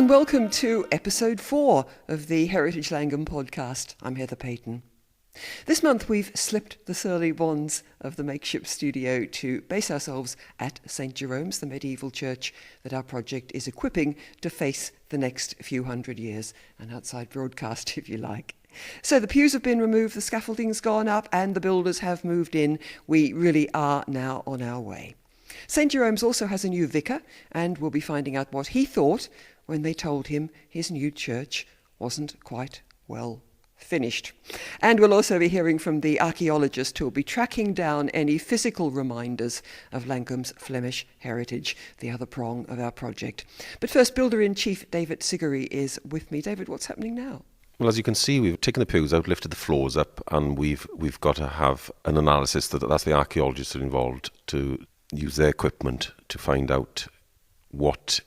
and welcome to episode 4 of the Heritage Llangwm podcast. I'm Heather Payton. This month we've slipped the surly bonds of the makeshift studio to base ourselves at St Jerome's, the medieval church that our project is equipping to face the next few hundred years, an outside broadcast if you like. So the pews have been removed, the scaffolding's gone up and the builders have moved in. We really are now on our way. St Jerome's also has a new vicar, and we'll be finding out what he thought when they told him his new church wasn't quite well finished. And we'll also be hearing from the archaeologist who will be tracking down any physical reminders of Llangwm's Flemish heritage, the other prong of our project. But first, Builder-in-Chief David Sigary is with me. David, what's happening now? Well, as you can see, we've taken the pews out, lifted the floors up, and we've got to have an analysis that's the archaeologists are involved to use their equipment to find out what,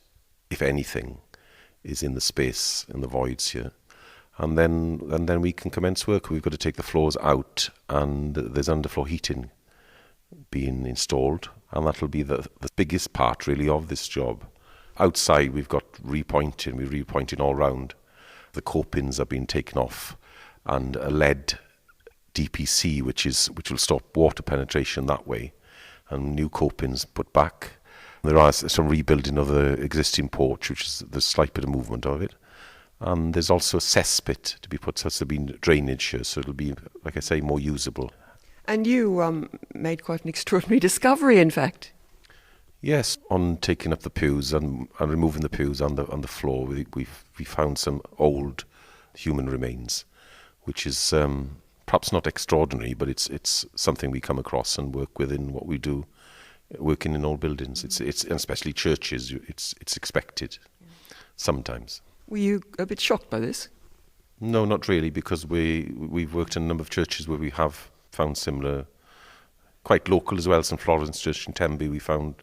if anything, is in the space, in the voids here. And then we can commence work. We've got to take the floors out, and there's underfloor heating being installed, and that'll be the biggest part really of this job. Outside we've got repointing, we're repointing all round. The copings are being taken off, and a lead DPC which will stop water penetration that way, and new copings put back. There are some rebuilding of the existing porch, which is the slight bit of movement of it. And there's also a cesspit to be put, so there'll be drainage here, so it'll be, like I say, more usable. And you made quite an extraordinary discovery, in fact. Yes, on taking up the pews and removing the pews on the floor, we found some old human remains, which is perhaps not extraordinary, but it's something we come across and work with in what we do, working in old buildings. It's and especially churches. It's expected sometimes. Were you a bit shocked by this? No, not really, because we've worked in a number of churches where we have found similar, quite local as well. St Florence Church in Tenby, we found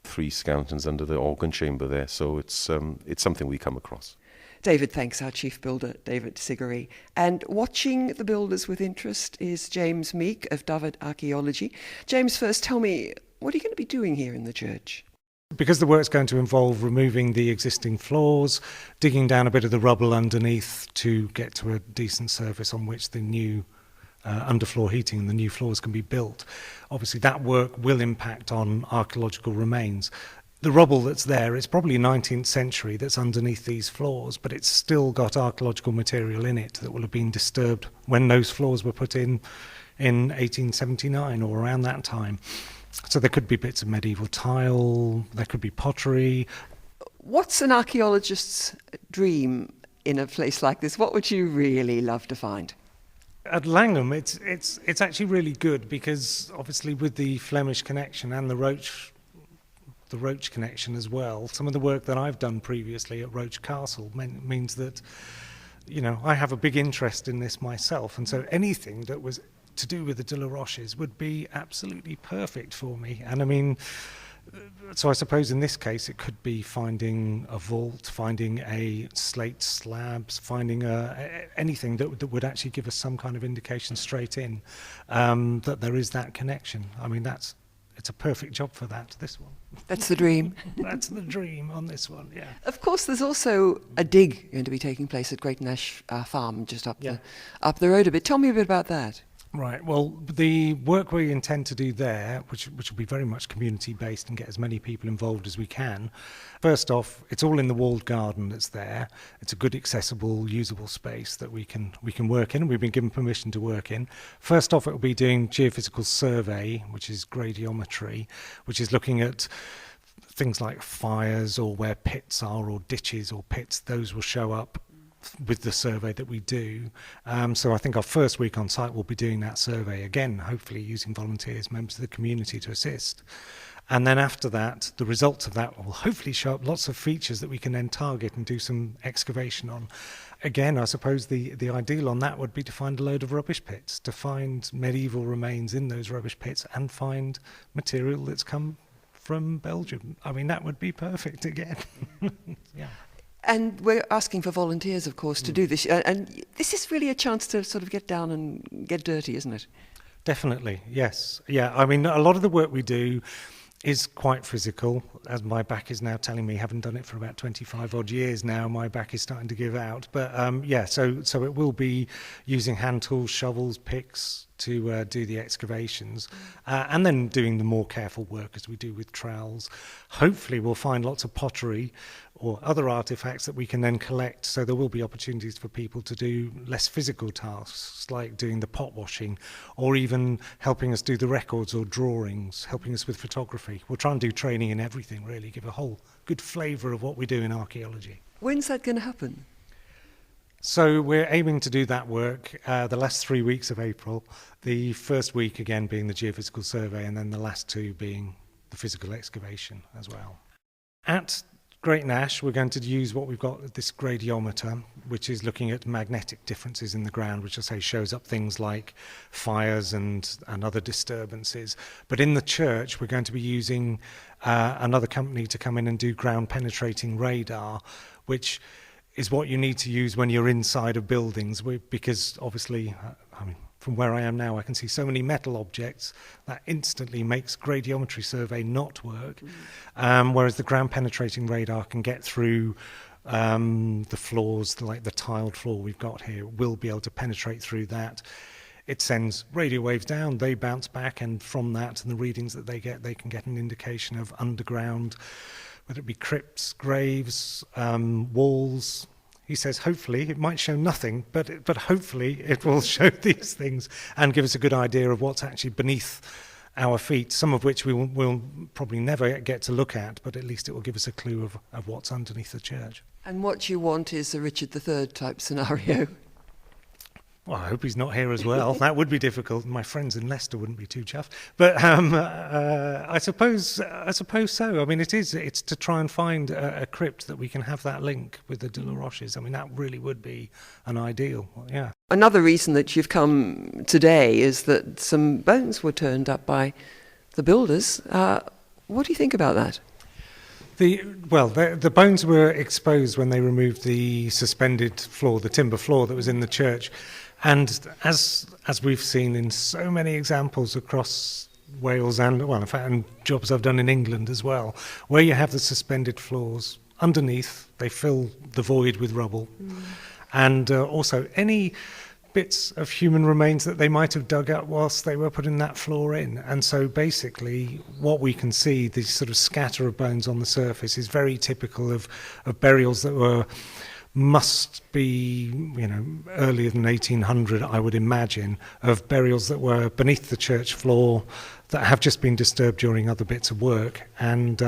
3 skeletons under the organ chamber there, so it's something we come across. David thanks our chief builder, David Sigary. And watching the builders with interest is James Meek of Dyfed Archaeology. James, first tell me, what are you going to be doing here in the church? Because the work's going to involve removing the existing floors, digging down a bit of the rubble underneath to get to a decent surface on which the new underfloor heating and the new floors can be built. Obviously that work will impact on archaeological remains. The rubble that's there, it's probably 19th century that's underneath these floors, but it's still got archaeological material in it that will have been disturbed when those floors were put in 1879 or around that time. So there could be bits of medieval tile, there could be pottery. What's an archaeologist's dream in a place like this? What would you really love to find? At Llangwm, it's actually really good because obviously with the Flemish connection and the Roach connection as well, some of the work that I've done previously at Roach Castle means that, I have a big interest in this myself, and so anything that was to do with the De La Roches would be absolutely perfect for me. And I mean, so I suppose in this case it could be finding a vault, finding a slate slabs, finding anything that would actually give us some kind of indication straight in that there is that connection. I mean, it's a perfect job for that, this one. That's the dream. That's the dream on this one, yeah. Of course, there's also a dig going to be taking place at Great Nash Farm, just up the road a bit. Tell me a bit about that. Right, well, the work we intend to do there, which will be very much community-based and get as many people involved as we can. First off, it's all in the walled garden that's there. It's a good, accessible, usable space that we can work in, and we've been given permission to work in. First off, it will be doing geophysical survey, which is gradiometry, which is looking at things like fires or where pits are or ditches or pits. Those will show up with the survey that we do. So I think our first week on site we'll be doing that survey again, hopefully using volunteers, members of the community to assist. And then after that, the results of that will hopefully show up lots of features that we can then target and do some excavation on. Again, I suppose the ideal on that would be to find a load of rubbish pits, to find medieval remains in those rubbish pits and find material that's come from Belgium. I mean, that would be perfect again. Yeah. And we're asking for volunteers, of course, to do this. And this is really a chance to sort of get down and get dirty, isn't it? Definitely, yes. Yeah, I mean, a lot of the work we do is quite physical, as my back is now telling me, having done it for about 25 odd years now, my back is starting to give out. But so it will be using hand tools, shovels, picks to do the excavations, and then doing the more careful work as we do with trowels. Hopefully we'll find lots of pottery or other artifacts that we can then collect, so there will be opportunities for people to do less physical tasks like doing the pot washing, or even helping us do the records or drawings, helping us with photography. We'll try and do training in everything, really, give a whole good flavour of what we do in archaeology. When's that going to happen? So we're aiming to do that work the last 3 weeks of April, the first week again being the geophysical survey, and then the last 2 being the physical excavation as well. At Great Nash, we're going to use what we've got, this gradiometer, which is looking at magnetic differences in the ground, which I say shows up things like fires and other disturbances. But in the church, we're going to be using another company to come in and do ground penetrating radar, which is what you need to use when you're inside of buildings, because obviously, from where I am now, I can see so many metal objects that instantly makes gradiometry survey not work. Whereas the ground penetrating radar can get through the floors, like the tiled floor we've got here, will be able to penetrate through that. It sends radio waves down, they bounce back, and from that and the readings that they can get an indication of underground, whether it be crypts, graves, walls. He says hopefully it might show nothing, but hopefully it will show these things and give us a good idea of what's actually beneath our feet, some of which we'll probably never get to look at, but at least it will give us a clue of what's underneath the church. And what you want is a Richard III type scenario. Well, I hope he's not here as well. That would be difficult. My friends in Leicester wouldn't be too chuffed. But I suppose so. I mean, it's to try and find a crypt that we can have that link with the De La Roches. I mean, that really would be an ideal. Yeah. Another reason that you've come today is that some bones were turned up by the builders. What do you think about that? The bones were exposed when they removed the suspended floor, the timber floor that was in the church. And as we've seen in so many examples across Wales and, well, in fact, and jobs I've done in England as well, where you have the suspended floors, underneath they fill the void with rubble. And also any bits of human remains that they might have dug up whilst they were putting that floor in. And so basically what we can see, this sort of scatter of bones on the surface, is very typical of burials that must be, earlier than 1800, I would imagine, of burials that were beneath the church floor that have just been disturbed during other bits of work. And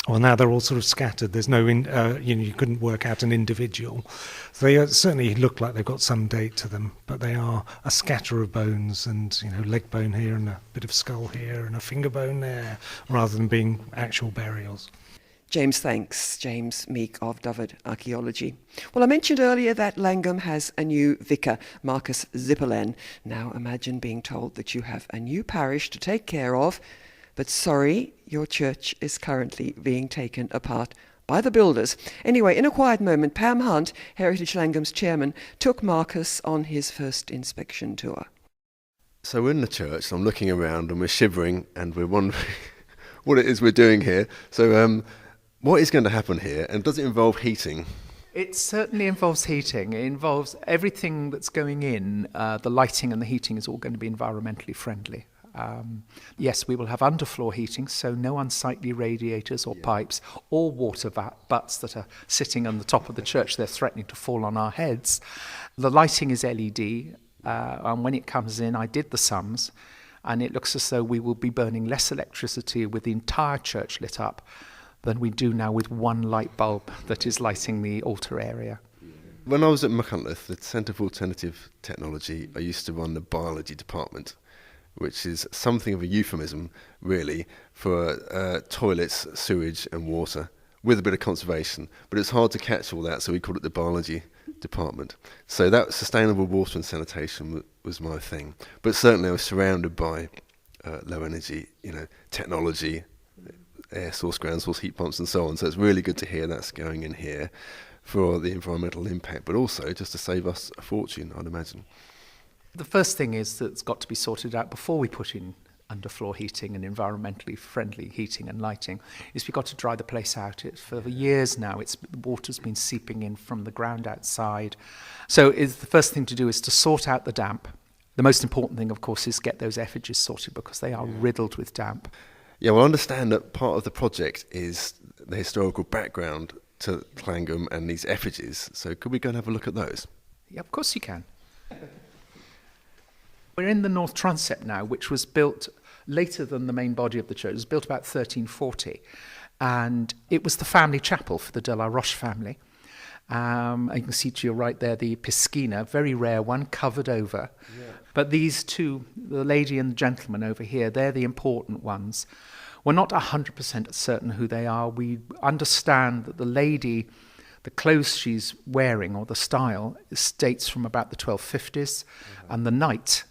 now they're all sort of scattered. There's no, you couldn't work out an individual. So they certainly look like they've got some date to them, but they are a scatter of bones, and leg bone here and a bit of skull here and a finger bone there, rather than being actual burials. James, thanks. James Meek of Dyfed Archaeology. Well, I mentioned earlier that Llangwm has a new vicar, Marcus Zippelen. Now imagine being told that you have a new parish to take care of, but sorry, your church is currently being taken apart by the builders. Anyway, in a quiet moment, Pam Hunt, Heritage Llangwm's chairman, took Marcus on his first inspection tour. So we're in the church, and I'm looking around and we're shivering and we're wondering what it is we're doing here. So what is going to happen here, and does it involve heating? It certainly involves heating. It involves everything that's going in. The lighting and the heating is all going to be environmentally friendly. Yes, we will have underfloor heating, so no unsightly radiators or pipes or water butts that are sitting on the top of the church. They're threatening to fall on our heads. The lighting is LED, and when it comes in, I did the sums, and it looks as though we will be burning less electricity with the entire church lit up than we do now with one light bulb that is lighting the altar area. When I was at Machynlleth, the Centre for Alternative Technology, I used to run the biology department, which is something of a euphemism, really, for toilets, sewage and water, with a bit of conservation. But it's hard to catch all that, so we called it the biology department. So that sustainable water and sanitation was my thing. But certainly I was surrounded by low energy, technology, air source, ground source, heat pumps and so on. So it's really good to hear that's going in here for the environmental impact, but also just to save us a fortune, I'd imagine. The first thing is that it's got to be sorted out before we put in underfloor heating and environmentally friendly heating and lighting, is we've got to dry the place out. For years now, the water's been seeping in from the ground outside. So the first thing to do is to sort out the damp. The most important thing, of course, is get those effigies sorted because they are riddled with damp. Yeah, well, I understand that part of the project is the historical background to Llangwm and these effigies. So could we go and have a look at those? Yeah, of course you can. We're in the north transept now, which was built later than the main body of the church. It was built about 1340, and it was the family chapel for the de la Roche family. And you can see to your right there the piscina, very rare one, covered over. Yeah. But these two, the lady and the gentleman over here, they're the important ones. We're not 100% certain who they are. We understand that the lady, the clothes she's wearing, or the style, dates from about the 1250s, and the knight,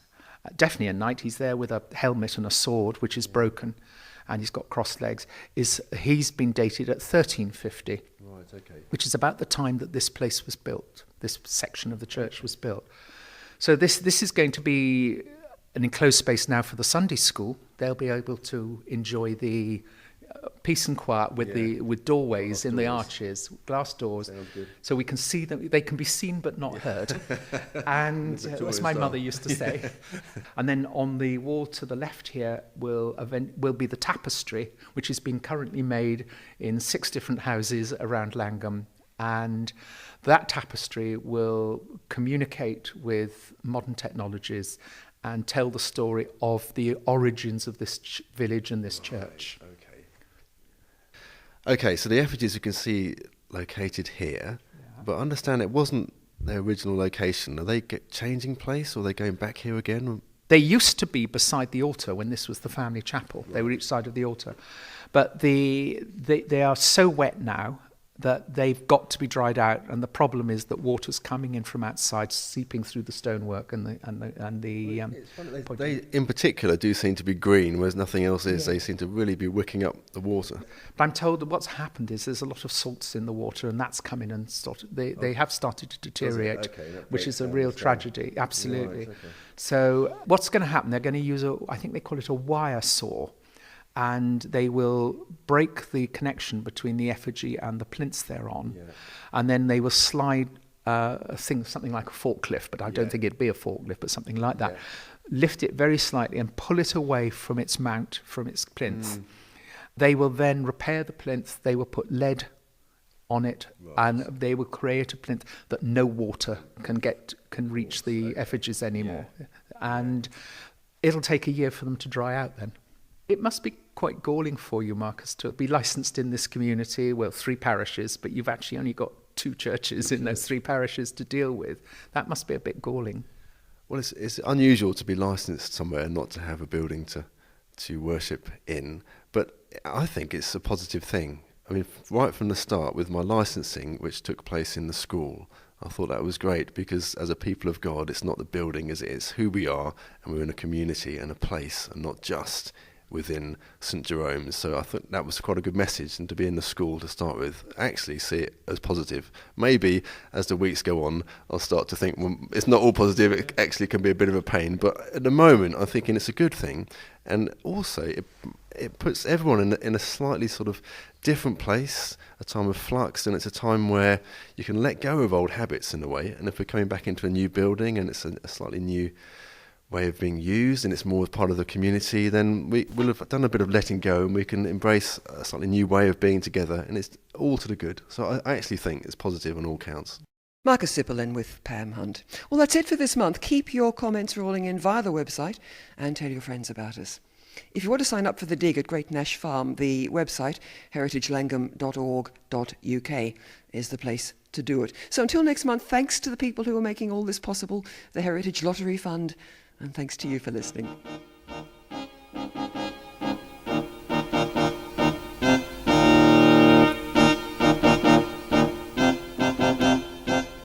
definitely a knight, he's there with a helmet and a sword, which is broken, and he's got crossed legs, he's been dated at 1350, right, okay, which is about the time that this place was built, this section of the church was built. So this is going to be an enclosed space now for the Sunday school. They'll be able to enjoy the peace and quiet with doorways in the arches, glass doors, so we can see them. They can be seen but not heard, and as my mother used to say. And then on the wall to the left here will be the tapestry, which is being currently made in 6 different houses around Llangwm, and that tapestry will communicate with modern technologies and tell the story of the origins of this village and this church. Okay, so the effigies you can see located here, but I understand it wasn't their original location. Are they changing place, or are they going back here again? They used to be beside the altar when this was the family chapel. Right. They were each side of the altar. But they are so wet now that they've got to be dried out, and the problem is that water's coming in from outside, seeping through the stonework and the. It's funny, they in particular do seem to be green, whereas nothing else is. Yeah. They seem to really be wicking up the water. But I'm told that what's happened is there's a lot of salts in the water, and that's come in and they have started to deteriorate, which is a real tragedy. Absolutely. Right, okay. So what's going to happen? They're going to use I think they call it a wire saw. And they will break the connection between the effigy and the plinths they're on, and then they will slide something like a forklift, but I don't think it'd be a forklift, but something like that. Lift it very slightly and pull it away from its mount, from its plinth. They will then repair the plinth. They will put lead on it, and they will create a plinth that no water can reach the effigies anymore. And it'll take a year for them to dry out then. It must be quite galling for you, Marcus, to be licensed in this community, 3 parishes, but you've actually only got 2 churches in those 3 parishes to deal with. That must be a bit galling. Well, it's unusual to be licensed somewhere and not to have a building to worship in, but I think it's a positive thing. I mean, right from the start with my licensing, which took place in the school, I thought that was great, because as a people of God, it's not the building as it is who we are, and we're in a community and a place, and not just within St Jerome's. So I thought that was quite a good message, and to be in the school to start with, actually see it as positive. Maybe as the weeks go on, I'll start to think, well, it's not all positive, it actually can be a bit of a pain, but at the moment I'm thinking it's a good thing, and also it puts everyone in a slightly sort of different place, a time of flux, and it's a time where you can let go of old habits in a way, and if we're coming back into a new building and it's a slightly new way of being used and it's more part of the community, then we'll have done a bit of letting go and we can embrace a slightly new way of being together, and it's all to the good. So I actually think it's positive on all counts. Marcus Sippel with Pam Hunt. Well, that's it for this month. Keep your comments rolling in via the website and tell your friends about us. If you want to sign up for the dig at Great Nash Farm, the website, heritagelangwm.org.uk, is the place to do it. So until next month, thanks to the people who are making all this possible, the Heritage Lottery Fund, and thanks to you for listening.